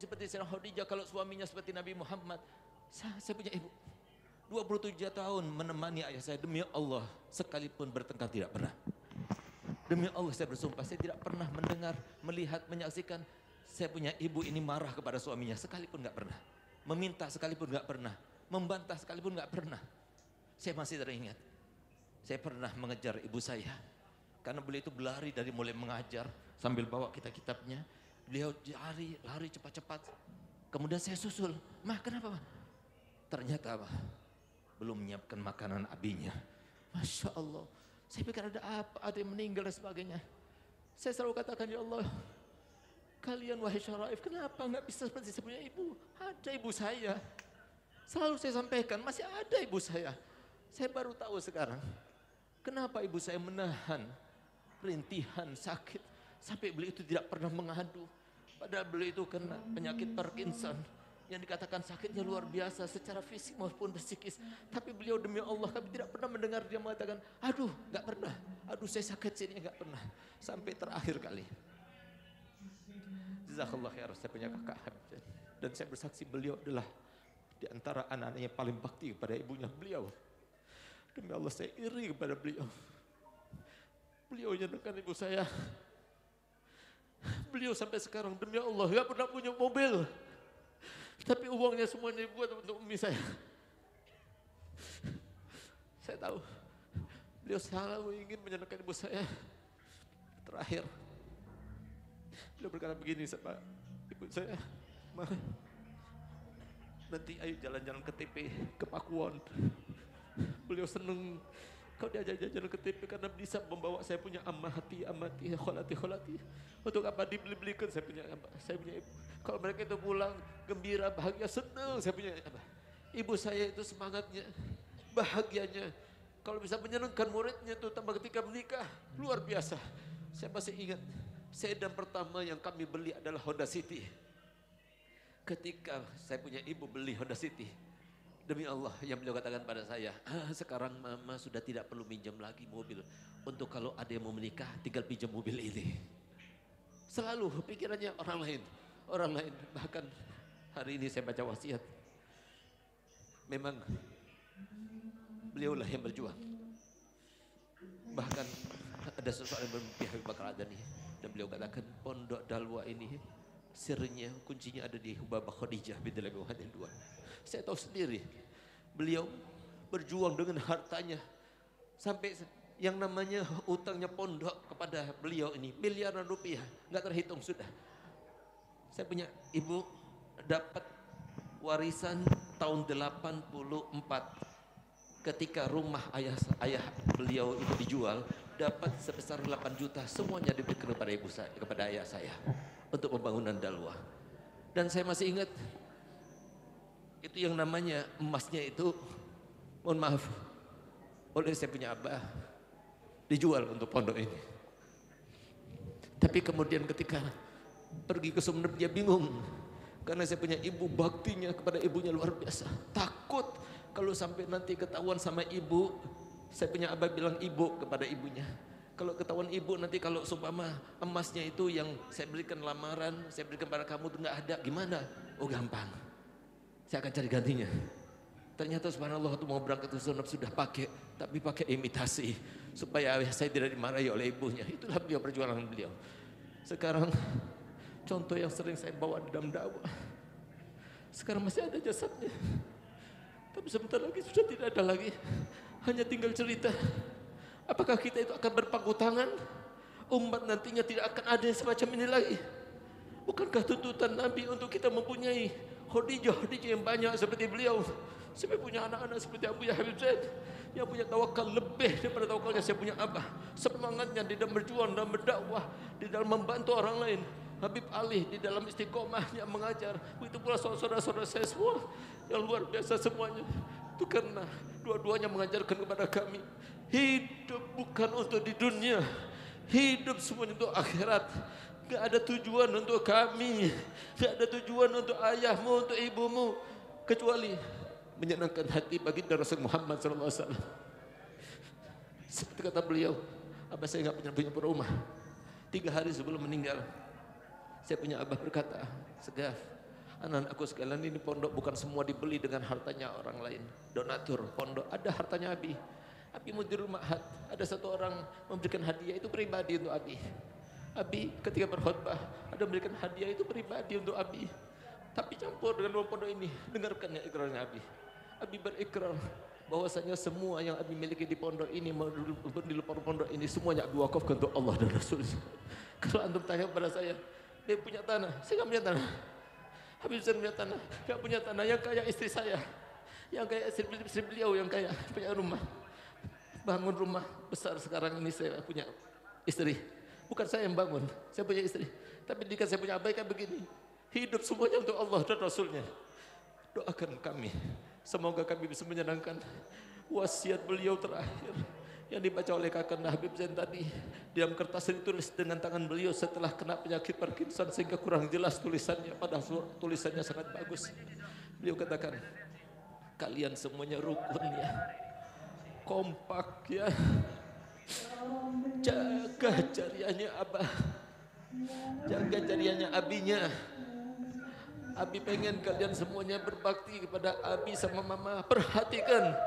seperti Sayyidah Khadijah, kalau suaminya seperti Nabi Muhammad. Saya punya ibu 27 tahun menemani ayah saya, demi Allah sekalipun bertengkar tidak pernah. Demi Allah saya bersumpah, saya tidak pernah mendengar, melihat, menyaksikan saya punya ibu ini marah kepada suaminya sekalipun nggak pernah. Meminta sekalipun nggak pernah, membantah sekalipun nggak pernah. Saya masih teringat, saya pernah mengejar ibu saya karena beliau itu berlari dari mulai mengajar sambil bawa kitabnya. Beliau lari cepat-cepat. Kemudian saya susul, "Mah, kenapa, Mah?" Ternyata apa? Belum menyiapkan makanan abinya. Masya Allah. Saya pikir ada apa, ada yang meninggal dan sebagainya. Saya selalu katakan, ya Allah, kalian wahai syaraif, kenapa nggak bisa seperti saya punya ibu? Ada ibu saya. Selalu saya sampaikan, masih ada ibu saya. Saya baru tahu sekarang, kenapa ibu saya menahan rintihan sakit sampai beliau itu tidak pernah mengadu. Padahal beliau itu kena penyakit Parkinson yang dikatakan sakitnya luar biasa secara fisik maupun psikis. Tapi beliau demi Allah kami tidak pernah mendengar dia mengatakan, aduh nggak pernah, aduh saya sakit sini, nggak pernah. Sampai terakhir kali. Jazakallah khair, saya punya kakak Habib. Dan saya bersaksi beliau adalah di antara anak-anaknya paling bakti kepada ibunya beliau. Demi Allah saya iri kepada beliau. Beliau nyenangkan ibu saya. Beliau sampai sekarang demi Allah nggak pernah punya mobil. Tapi uangnya semuanya dibuat untuk umi saya. Saya tahu beliau selalu ingin menyenangkan ibu saya. Terakhir beliau berkata begini sama ibu saya, "Ma, nanti ayo jalan-jalan ke TP, ke Pakuwon." Beliau senang kau diajak jalan ke TP karena bisa membawa saya punya amati, kholati. Untuk apa dibeli-belikan saya punya ibu. Kalau mereka itu pulang gembira, bahagia, senang saya punya ibu saya itu semangatnya, bahagianya. Kalau bisa menyenangkan muridnya itu tambah ketika menikah, luar biasa. Saya masih ingat sedan pertama yang kami beli adalah Honda City. Ketika saya punya ibu beli Honda City, demi Allah yang beliau katakan pada saya, sekarang mama sudah tidak perlu minjam lagi mobil. Untuk kalau ada yang mau menikah tinggal pinjam mobil ini. Selalu pikirannya orang lain. Bahkan hari ini saya baca wasiat. Memang beliaulah yang berjuang. Bahkan ada seseorang yang bermimpi Habib Bakar Adani. Dan beliau katakan pondok Dalwa ini sirnya, kuncinya ada di Hubabah Khadijah binti Nabi Muhammad II. Saya tahu sendiri, beliau berjuang dengan hartanya. Sampai yang namanya utangnya pondok kepada beliau ini miliaran rupiah, nggak terhitung sudah. Saya punya ibu dapat warisan tahun 84 ketika rumah ayah beliau itu dijual, dapat sebesar 8 juta, semuanya diberikan kepada ibu saya, kepada ayah saya untuk pembangunan Dalwa. Dan saya masih ingat itu yang namanya emasnya itu, mohon maaf, oleh saya punya abah dijual untuk pondok ini. Tapi kemudian ketika pergi ke Sumeneb dia bingung karena saya punya ibu, baktinya kepada ibunya luar biasa. Takut kalau sampai nanti ketahuan sama ibu, saya punya abah bilang ibu kepada ibunya. Kalau ketahuan ibu nanti kalau seumpama emasnya itu yang saya berikan lamaran, saya berikan pada kamu itu nggak ada, gimana? Oh gampang, saya akan cari gantinya. Ternyata subhanallah waktu mau berangkat ke Sumeneb sudah pakai, tapi pakai imitasi supaya ayah saya tidak dimarahi oleh ibunya. Itulah beliau, perjuangan beliau. Sekarang contoh yang sering saya bawa di dalam dakwah, sekarang masih ada jasadnya, tapi sebentar lagi sudah tidak ada lagi. Hanya tinggal cerita, apakah kita itu akan berpangku tangan? Umat nantinya tidak akan ada yang semacam ini lagi. Bukankah tuntutan Nabi untuk kita mempunyai Khadijah yang banyak seperti beliau? Saya punya anak-anak seperti Abu Habib Zaid yang punya tawakal lebih daripada tawakalnya saya punya abah. Semangatnya di dalam berjuang, dalam berdakwah, di dalam membantu orang lain. Habib Ali di dalam istiqomahnya mengajar. Begitu pula saudara-saudara saya semua yang luar biasa semuanya. Itu karena dua-duanya mengajarkan kepada kami, hidup bukan untuk di dunia, hidup semuanya untuk akhirat. Gak ada tujuan untuk kami, gak ada tujuan untuk ayahmu, untuk ibumu, kecuali menyenangkan hati baginda Rasul Muhammad SAW. Seperti kata beliau, abah saya gak punya rumah. 3 hari sebelum meninggal, saya punya abah berkata, Segaf, Anak-anakku sekalian, ini pondok bukan semua dibeli dengan hartanya orang lain. Donatur pondok, ada hartanya Abi. Abi mudirul ma'had, ada satu orang memberikan hadiah itu pribadi untuk Abi. Abi ketika berkhutbah, ada memberikan hadiah itu pribadi untuk Abi. Tapi campur dengan uang pondok ini, dengarkan ya ikrarnya Abi. Abi berikrar bahwasanya semua yang Abi miliki di pondok ini, di luar pondok ini, semuanya Abi wakafkan untuk Allah dan Rasulnya. Kalau antum tanya kepada saya, dia punya tanah, saya nggak punya tanah. Habib Zain punya tanah, gak punya tanah. Yang kaya istri saya, yang kaya istri beliau, yang kaya punya rumah, bangun rumah besar. Sekarang ini saya punya istri, bukan saya yang bangun, saya punya istri. Tapi jika saya punya abaikan begini, hidup semuanya untuk Allah dan Rasulnya. Doakan kami, semoga kami bisa menyenangkan wasiat beliau terakhir yang dibaca oleh kakanda Habib Zain tadi. Di dalam kertas ditulis dengan tangan beliau setelah kena penyakit Parkinson sehingga kurang jelas tulisannya, padahal tulisannya sangat bagus. Beliau katakan, kalian semuanya rukun ya, kompak ya, jaga jariahnya Abah, jaga jariahnya Abinya. Abi pengen kalian semuanya berbakti kepada Abi sama Mama. Perhatikan,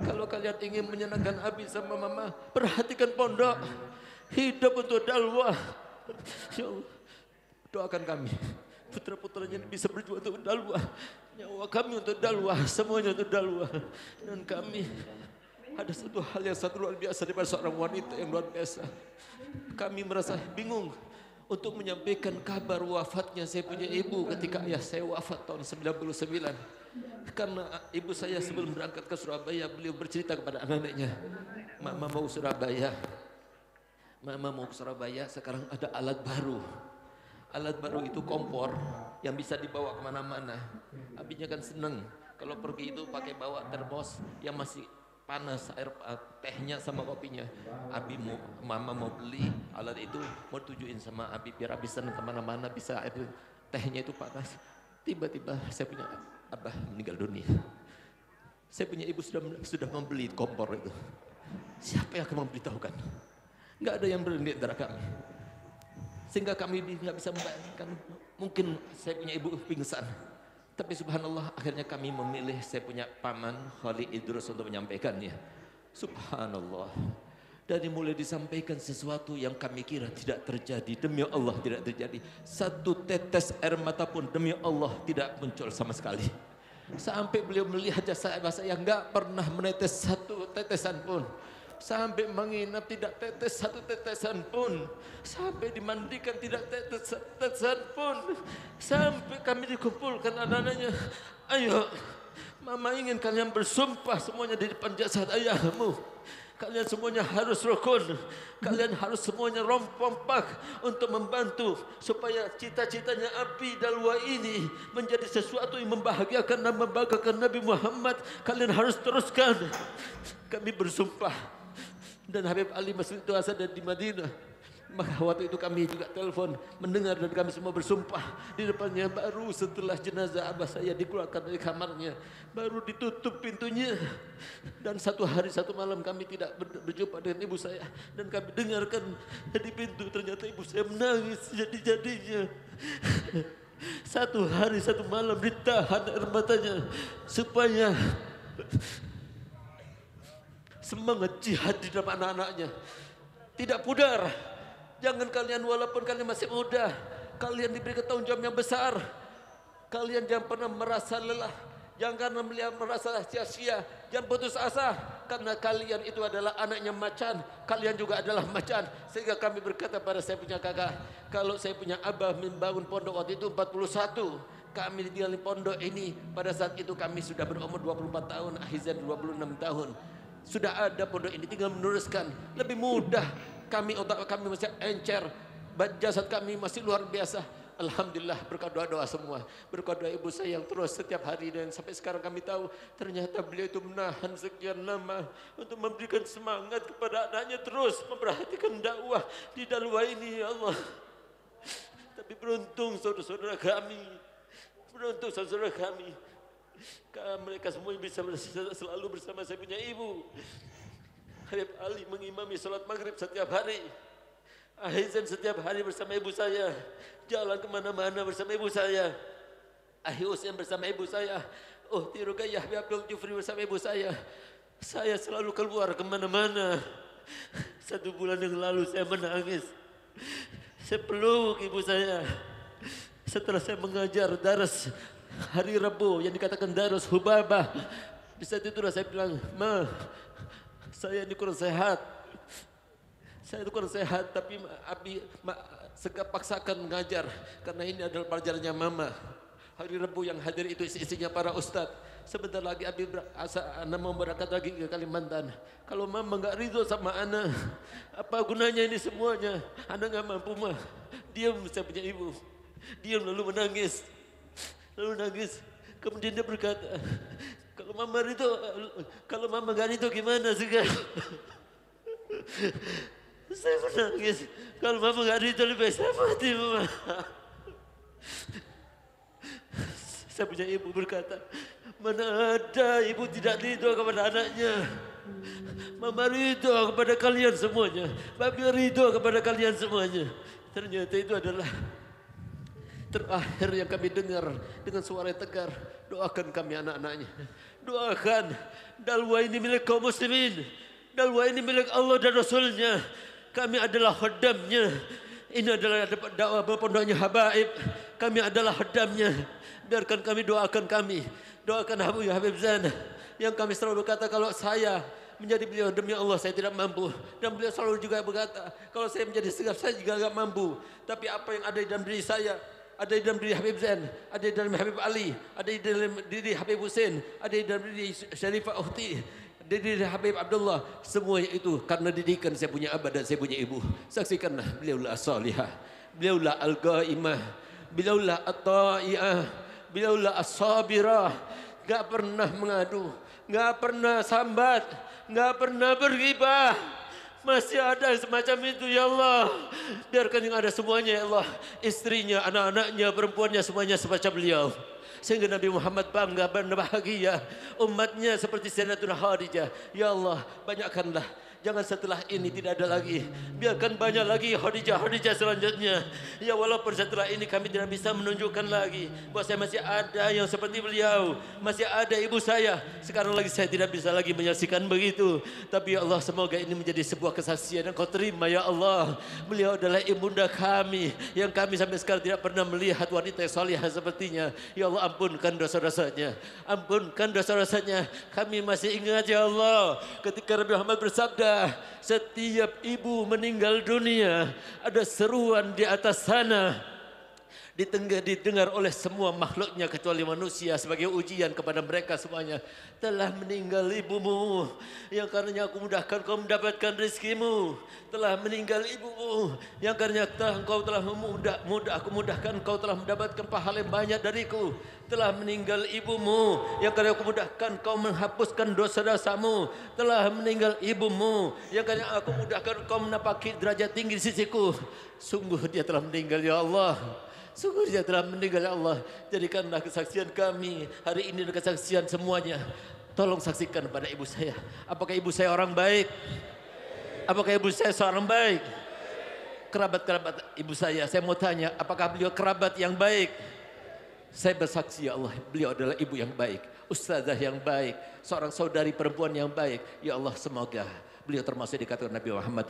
kalau kalian ingin menyenangkan Abi sama Mama, perhatikan pondok. Hidup untuk dakwah. Ya Allah, doakan kami, putra-putranya bisa berjuang untuk dakwah, nyawa kami untuk dakwah, semuanya untuk dakwah. Dan kami ada satu hal yang sangat luar biasa daripada seorang wanita yang luar biasa. Kami merasa bingung untuk menyampaikan kabar wafatnya saya punya ibu ketika ayah saya wafat tahun 99. Karena ibu saya sebelum berangkat ke Surabaya, beliau bercerita kepada anak-anaknya, Mama mau Surabaya, Mama mau ke Surabaya, sekarang ada alat baru. Alat baru itu kompor yang bisa dibawa kemana-mana. Abinya kan seneng kalau pergi itu pakai bawa termos yang masih panas, air tehnya sama kopinya. Mama mau beli alat itu, mau tujuin sama Abi biar Abi seneng kemana-mana, bisa air tehnya itu panas. Tiba-tiba saya punya Abah meninggal dunia. Saya punya ibu sudah membeli kompor itu. Siapa yang akan memberitahukan? Nggak ada yang berani antara kami, sehingga kami nggak bisa membayangkan. Mungkin saya punya ibu pingsan, tapi subhanallah akhirnya kami memilih saya punya paman Khalid Idrus untuk menyampaikannya. Subhanallah, dari mulai disampaikan sesuatu yang kami kira tidak terjadi, demi Allah tidak terjadi. Satu tetes air mata pun demi Allah tidak muncul sama sekali. Sampai beliau melihat jasa saya nggak pernah menetes satu tetesan pun. Sampai menginap tidak tetes satu tetesan pun. Sampai dimandikan tidak tetes satu tetesan pun. Sampai kami dikumpulkan anak-anaknya, ayo Mama ingin kalian bersumpah semuanya di depan jasad ayahmu. Kalian semuanya harus rukun. Kalian harus semuanya kompak untuk membantu supaya cita-citanya Abi Dalwa ini menjadi sesuatu yang membahagiakan dan membanggakan Nabi Muhammad. Kalian harus teruskan. Kami bersumpah. Dan Habib Ali masih itu asal dari Madinah. Maka waktu itu kami juga telepon mendengar dan kami semua bersumpah di depannya. Baru setelah jenazah abah saya dikeluarkan dari kamarnya, baru ditutup pintunya. Dan satu hari satu malam kami tidak berjumpa dengan ibu saya. Dan kami dengarkan di pintu ternyata ibu saya menangis jadi-jadinya. Satu hari satu malam ditahan air matanya supaya semangat jihad di dalam anak-anaknya tidak pudar. Jangan kalian, walaupun kalian masih muda, kalian diberi tanggung jawab yang besar. Kalian jangan pernah merasa lelah, jangan merasa sia-sia, jangan putus asa, karena kalian itu adalah anaknya macan, kalian juga adalah macan. Sehingga kami berkata pada saya punya kakak, kalau saya punya abah membangun pondok waktu itu 41, kami tinggal di pondok ini, pada saat itu kami sudah berumur 24 tahun, Ahizan 26 tahun. Sudah ada pondok ini, tinggal meneruskan. Lebih mudah, otak kami masih encer, jasad kami masih luar biasa. Alhamdulillah berkat doa-doa semua, berkat doa ibu saya yang terus setiap hari. Dan sampai sekarang kami tahu ternyata beliau itu menahan sekian lama untuk memberikan semangat kepada anaknya terus memperhatikan dakwah di dakwah ini, ya Allah. Tapi beruntung saudara-saudara kami, beruntung saudara kami, mereka semua bisa selalu bersama saya punya ibu. Habib Ali mengimami salat maghrib setiap hari. Ahizan setiap hari bersama ibu saya. Jalan kemana-mana bersama ibu saya. Ahi Husain bersama ibu saya, Uhti Ruqayyah bin Abdul Jufri bersama ibu saya. Saya selalu keluar kemana-mana. 1 bulan yang lalu saya menangis. Saya peluk ibu saya. Setelah saya mengajar daras hari Rabu yang dikatakan daras Hubabah. Di saat itulah saya bilang, Ma, saya ini kurang sehat. Saya itu kurang sehat, tapi Abi paksakan mengajar. Karena ini adalah pelajarannya Mama. Hari Rabu yang hadir itu isinya para ustadz. Sebentar lagi Abi Ana mau berangkat lagi ke Kalimantan. Kalau Mama enggak ridho sama Ana, apa gunanya ini semuanya? Ana enggak mampu, Ma. Diam, saya punya ibu. Diam lalu menangis. Lalu nangis. Kemudian dia berkata, kalau Mama ridho, kalau Mama enggak ridho gimana sekarang? Saya menangis. Kalau Mama enggak ridho lebih baik saya mati, Mama. Saya punya ibu berkata, mana ada ibu tidak ridho kepada anaknya. Mama ridho kepada kalian semuanya. Babi ridho kepada kalian semuanya. Ternyata itu adalah terakhir yang kami dengar dengan suara yang tegar. Doakan kami anak-anaknya. Doakan. Dalwa ini milik kaum muslimin. Dalwa ini milik Allah dan Rasulnya. Kami adalah khaddamnya. Ini adalah dakwah pondoknya Habaib. Kami adalah khaddamnya. Biarkan kami doakan kami. Doakan Habib Zain. Yang kami selalu berkata kalau saya menjadi beliau demi Allah saya tidak mampu. Dan beliau selalu juga berkata kalau saya menjadi segaf saya juga tidak mampu. Tapi apa yang ada di dalam diri saya, ada di dalam diri Habib Zain, ada di dalam Habib Ali, ada di dalam diri Habib Husain, ada di dalam diri Syarifah Uhti, ada di diri Habib Abdullah. Semuanya itu karena didikan saya punya abah dan saya punya ibu. Saksikanlah beliaulah as-salihah, beliaulah al-qaimah, beliaulah at-ta'i'ah, beliaulah as-sabirah, enggak pernah mengadu, enggak pernah sambat, enggak pernah berghibah. Masih ada semacam itu ya Allah. Biarkan yang ada semuanya ya Allah. Istrinya, anak-anaknya, perempuannya semuanya semacam beliau. Sehingga Nabi Muhammad bangga dan bahagia. Umatnya seperti Sayyidatuna Khadijah. Ya Allah, banyakkanlah. Jangan setelah ini tidak ada lagi. Biarkan banyak lagi Khadijah selanjutnya. Ya walaupun setelah ini kami tidak bisa menunjukkan lagi bahwa saya masih ada yang seperti beliau. Masih ada ibu saya. Sekarang lagi saya tidak bisa lagi menyaksikan begitu. Tapi ya Allah semoga ini menjadi sebuah kesaksian yang kau terima ya Allah. Beliau adalah ibunda kami. Yang kami sampai sekarang tidak pernah melihat wanita yang salihah sepertinya. Ya Allah ampunkan dosa-dosanya. Ampunkan dosa-dosanya. Kami masih ingat ya Allah. Ketika Nabi Muhammad bersabda, setiap ibu meninggal dunia ada seruan di atas sana didengar oleh semua makhluknya kecuali manusia sebagai ujian kepada mereka semuanya. Telah meninggal ibumu yang karenanya aku mudahkan kau mendapatkan rezekimu. Telah meninggal ibumu yang karenanya engkau telah aku mudahkan kau telah mendapatkan pahala yang banyak dariku. Telah meninggal ibumu yang karenanya aku mudahkan kau menghapuskan dosa-dosamu. Telah meninggal ibumu yang karenanya aku mudahkan kau menapaki derajat tinggi di sisiku. Sungguh dia telah meninggal ya Allah. Sungguh dia telah meninggal ya Allah. Jadikanlah kesaksian kami hari ini dan kesaksian semuanya. Tolong saksikan pada ibu saya. Apakah ibu saya orang baik? Apakah ibu saya seorang baik? Kerabat-kerabat ibu saya mau tanya, apakah beliau kerabat yang baik? Saya bersaksi ya Allah, beliau adalah ibu yang baik, ustazah yang baik, seorang saudari perempuan yang baik. Ya Allah semoga beliau termasuk dikatakan Nabi Muhammad,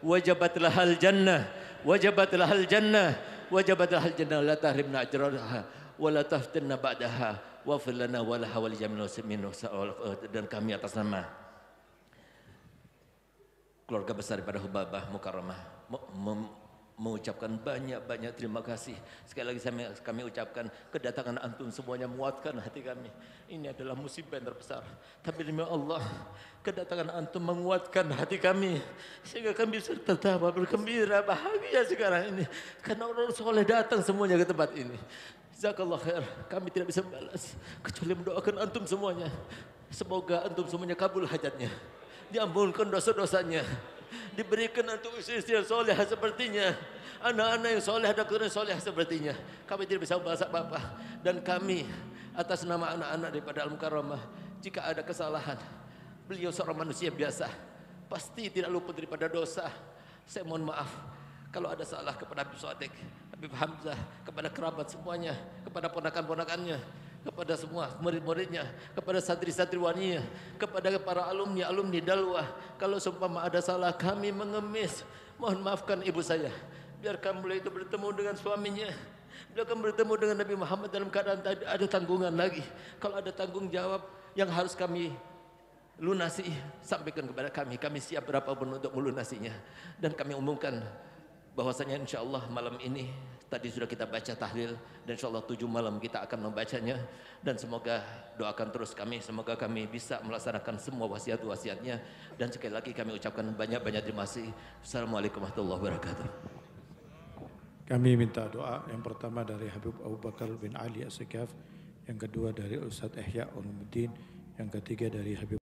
wajabatlah hal jannah, wajabatlah hal jannah, wajabatlah hal jannah, la tahrimna ajraha, wa la taftinna ba'daha, wa fir lana wa laha wa li jamil muslimin. Dan kami atas nama keluarga besar daripada Hubabah Mukarramah mengucapkan banyak-banyak terima kasih. Sekali lagi kami ucapkan kedatangan antum semuanya menguatkan hati kami. Ini adalah musibah yang terbesar. Tapi demi Allah, kedatangan antum menguatkan hati kami sehingga kami bisa tertawa, bergembira, bahagia sekarang ini karena orang soleh datang semuanya ke tempat ini. Jazakallah khair. Kami tidak bisa membalas kecuali mendoakan antum semuanya. Semoga antum semuanya kabul hajatnya, diampunkan dosa-dosanya, diberikan untuk istri-istri yang soleh sepertinya, anak-anak yang soleh dan keturunan soleh sepertinya. Kami tidak bisa membalas apa-apa. Dan kami atas nama anak-anak daripada Al-Mukarramah, jika ada kesalahan, beliau seorang manusia biasa, pasti tidak luput daripada dosa. Saya mohon maaf kalau ada salah kepada Habib Sodik. Habib Hamzah, kepada kerabat semuanya, kepada ponakan-ponakannya, kepada semua murid-muridnya, kepada santri-santriwaninya, kepada para alumni Dalwah. Kalau seumpama ada salah kami mengemis, mohon maafkan ibu saya. Biarkan beliau itu bertemu dengan suaminya. Beliau akan bertemu dengan Nabi Muhammad dalam keadaan ada tanggungan lagi. Kalau ada tanggung jawab yang harus kami lunasi, sampaikan kepada kami. Kami siap berapapun untuk melunasinya. Dan kami umumkan bahwasanya insyaallah malam ini tadi sudah kita baca tahlil dan insyaallah 7 malam kita akan membacanya, dan semoga doakan terus kami, semoga kami bisa melaksanakan semua wasiat-wasiatnya, dan sekali lagi kami ucapkan banyak-banyak terima kasih. Assalamualaikum warahmatullahi wabarakatuh. Kami minta doa yang pertama dari Habib Abu Bakar bin Ali As-Sakaf, yang kedua dari Ustaz Ihya Ulumuddin, yang ketiga dari Habib